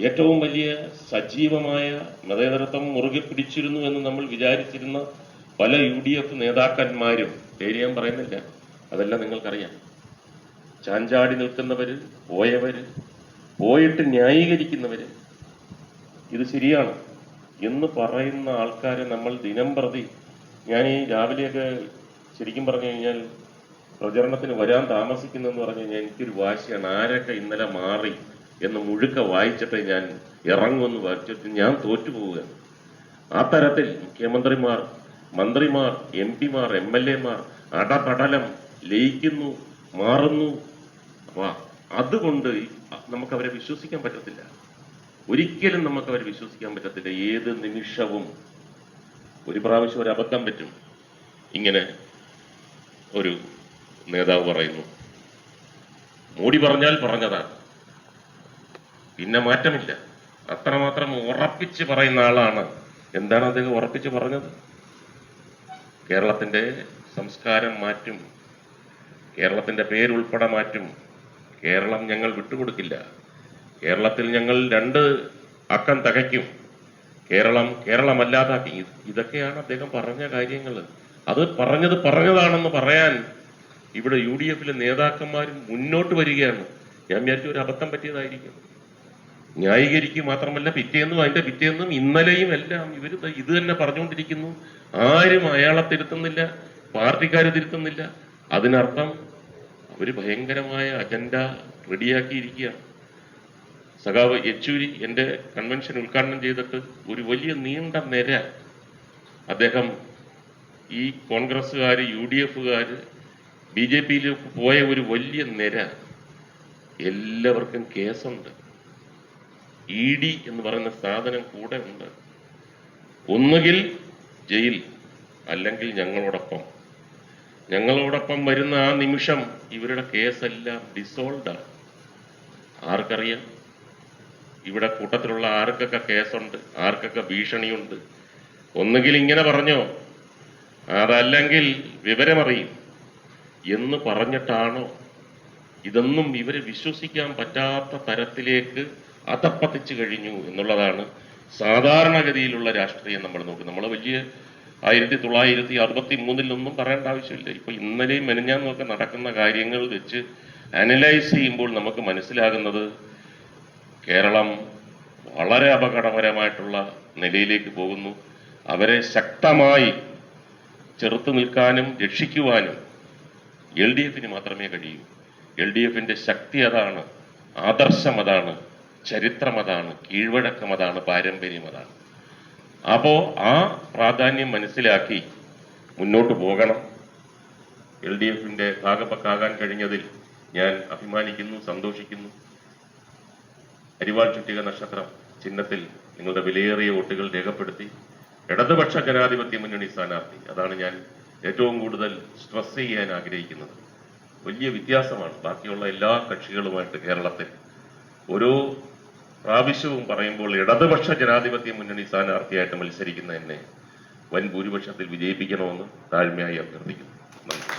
ഏറ്റവും വലിയ സജീവമായ മതേതരത്വം മുറുകെ പിടിച്ചിരുന്നു എന്ന് നമ്മൾ വിചാരിച്ചിരുന്ന പല UDF നേതാക്കന്മാരും, പേര് ഞാൻ പറയുന്നില്ല, അതെല്ലാം നിങ്ങൾക്കറിയാം. ചാഞ്ചാടി നിൽക്കുന്നവര്, പോയിട്ട് ന്യായീകരിക്കുന്നവര്, ഇത് ശരിയാണ് എന്ന് പറയുന്ന ആൾക്കാരെ നമ്മൾ ദിനം പ്രതി, ഞാൻ ഈ രാവിലെയൊക്കെ ശരിക്കും പറഞ്ഞു കഴിഞ്ഞാൽ പ്രചരണത്തിന് വരാൻ താമസിക്കുന്നെന്ന് പറഞ്ഞു കഴിഞ്ഞാൽ എനിക്കൊരു വാശിയാണ്. ആരൊക്കെ ഇന്നലെ മാറി എന്ന് മുഴുക്ക വായിച്ചിട്ട് ഞാൻ ഇറങ്ങുമെന്ന് വായിച്ചിട്ട് ഞാൻ തോറ്റുപോവുകയാണ്. ആ തരത്തിൽ മുഖ്യമന്ത്രിമാർ, മന്ത്രിമാർ, MP മാർ, MLA മാർ അടപടലം ലയിക്കുന്നു, മാറുന്നു. അപ്പൊ അതുകൊണ്ട് നമുക്കവരെ വിശ്വസിക്കാൻ പറ്റത്തില്ല. ഒരിക്കലും നമുക്കവരെ വിശ്വസിക്കാൻ പറ്റത്തില്ല. ഏത് നിമിഷവും ഒരു പ്രാവശ്യം ഒരു അബദ്ധം പറ്റും. ഇങ്ങനെ ഒരു നേതാവ് പറയുന്നു, മോഡി പറഞ്ഞാൽ പറഞ്ഞതാണ്, പിന്നെ മാറ്റമില്ല. അത്രമാത്രം ഉറപ്പിച്ച് പറയുന്ന ആളാണ്. എന്താണ് അദ്ദേഹം ഉറപ്പിച്ച് പറഞ്ഞത്? കേരളത്തിന്റെ സംസ്കാരം മാറ്റും, കേരളത്തിന്റെ പേരുൾപ്പെടെ മാറ്റും, കേരളം ഞങ്ങൾ വിട്ടുകൊടുക്കില്ല, കേരളത്തിൽ ഞങ്ങൾ 2 അക്കം തികയ്ക്കും, കേരളം കേരളമല്ലാതാക്കി. ഇതൊക്കെയാണ് അദ്ദേഹം പറഞ്ഞ കാര്യങ്ങൾ. അത് പറഞ്ഞതാണെന്ന് പറയാൻ ഇവിടെ UDF നേതാക്കന്മാരും മുന്നോട്ട് വരികയാണ്. ഞാൻ വിചാരിച്ചു ഒരു അബദ്ധം പറ്റിയതായിരിക്കും. ന്യായീകരിക്കുക മാത്രമല്ല, അതിന്റെ പിറ്റേന്നും ഇന്നലെയും എല്ലാം ഇവർ ഇത് തന്നെ പറഞ്ഞുകൊണ്ടിരിക്കുന്നു. ആരും അയാളെ തിരുത്തുന്നില്ല, പാർട്ടിക്കാര് തിരുത്തുന്നില്ല. അതിനർത്ഥം അവര് ഭയങ്കരമായ അജണ്ട റെഡിയാക്കിയിരിക്കുകയാണ്. സഖാവ് യെച്ചൂരി എന്റെ കൺവെൻഷൻ ഉദ്ഘാടനം ചെയ്തിട്ട് ഒരു വലിയ നീണ്ട നിര, അദ്ദേഹം ഈ കോൺഗ്രസ്സുകാര്, UDF-കാര്, BJP-യിലേക്ക് പോയ ഒരു വലിയ നിര, എല്ലാവർക്കും കേസുണ്ട്. ED എന്ന് പറയുന്ന സാധനം കൂടെ ഉണ്ട്. ഒന്നുകിൽ ജയിൽ, അല്ലെങ്കിൽ ഞങ്ങളോടൊപ്പം വരുന്ന ആ നിമിഷം ഇവരുടെ കേസെല്ലാം ഡിസോൾവ്. ആർക്കറിയാം ഇവിടെ കൂട്ടത്തിലുള്ള ആർക്കൊക്കെ കേസുണ്ട്, ആർക്കൊക്കെ ഭീഷണിയുണ്ട്? ഒന്നുകിൽ ഇങ്ങനെ പറഞ്ഞോ, അതല്ലെങ്കിൽ വിവരമറിയും എന്ന് പറഞ്ഞിട്ടാണോ? ഇതൊന്നും ഇവരെ വിശ്വസിക്കാൻ പറ്റാത്ത തരത്തിലേക്ക് അതപ്പതിച്ചു കഴിഞ്ഞു എന്നുള്ളതാണ് സാധാരണഗതിയിലുള്ള രാഷ്ട്രീയം. നമ്മൾ നോക്കും. നമ്മൾ വലിയ 1963 പറയേണ്ട ആവശ്യമില്ല. ഇപ്പൊ ഇന്നലെയും മെനഞ്ഞാന്നൊക്കെ നടക്കുന്ന കാര്യങ്ങൾ വെച്ച് അനലൈസ് ചെയ്യുമ്പോൾ നമുക്ക് മനസ്സിലാകുന്നത് കേരളം വളരെ അപകടകരമായിട്ടുള്ള നിലയിലേക്ക് പോകുന്നു. അവരെ ശക്തമായി ചെറുത്തു നിൽക്കാനും രക്ഷിക്കുവാനും LDF-ന് മാത്രമേ കഴിയൂ. LDF-ന്റെ ശക്തി അതാണ്, ആദർശം അതാണ്, ചരിത്രം അതാണ്, കീഴ്വഴക്കം അതാണ്, പാരമ്പര്യം അതാണ്. അപ്പോ ആ പ്രാധാന്യം മനസ്സിലാക്കി മുന്നോട്ട് പോകണം. LDF-ന്റെ ഭാഗപക്കാകാൻ കഴിഞ്ഞതിൽ ഞാൻ അഭിമാനിക്കുന്നു, സന്തോഷിക്കുന്നു. അരിവാൾ ചുറ്റിക നക്ഷത്രം ചിഹ്നത്തിൽ നിങ്ങളുടെ വിലയേറിയ വോട്ടുകൾ രേഖപ്പെടുത്തി ഇടതുപക്ഷ ജനാധിപത്യ മുന്നണി സ്ഥാനാർത്ഥി, അതാണ് ഞാൻ ഏറ്റവും കൂടുതൽ സ്ട്രെസ് ചെയ്യാൻ ആഗ്രഹിക്കുന്നത്. വലിയ വ്യത്യാസമാണ് ബാക്കിയുള്ള എല്ലാ കക്ഷികളുമായിട്ട് കേരളത്തിൽ. ഓരോ പ്രാവശ്യവും പറയുമ്പോൾ ഇടതുപക്ഷ ജനാധിപത്യ മുന്നണി സ്ഥാനാർത്ഥിയായിട്ട് മത്സരിക്കുന്ന എന്നെ വൻ ഭൂരിപക്ഷത്തിൽ വിജയിപ്പിക്കണമെന്ന് താഴ്മയായി അഭ്യർത്ഥിക്കുന്നു. നന്ദി.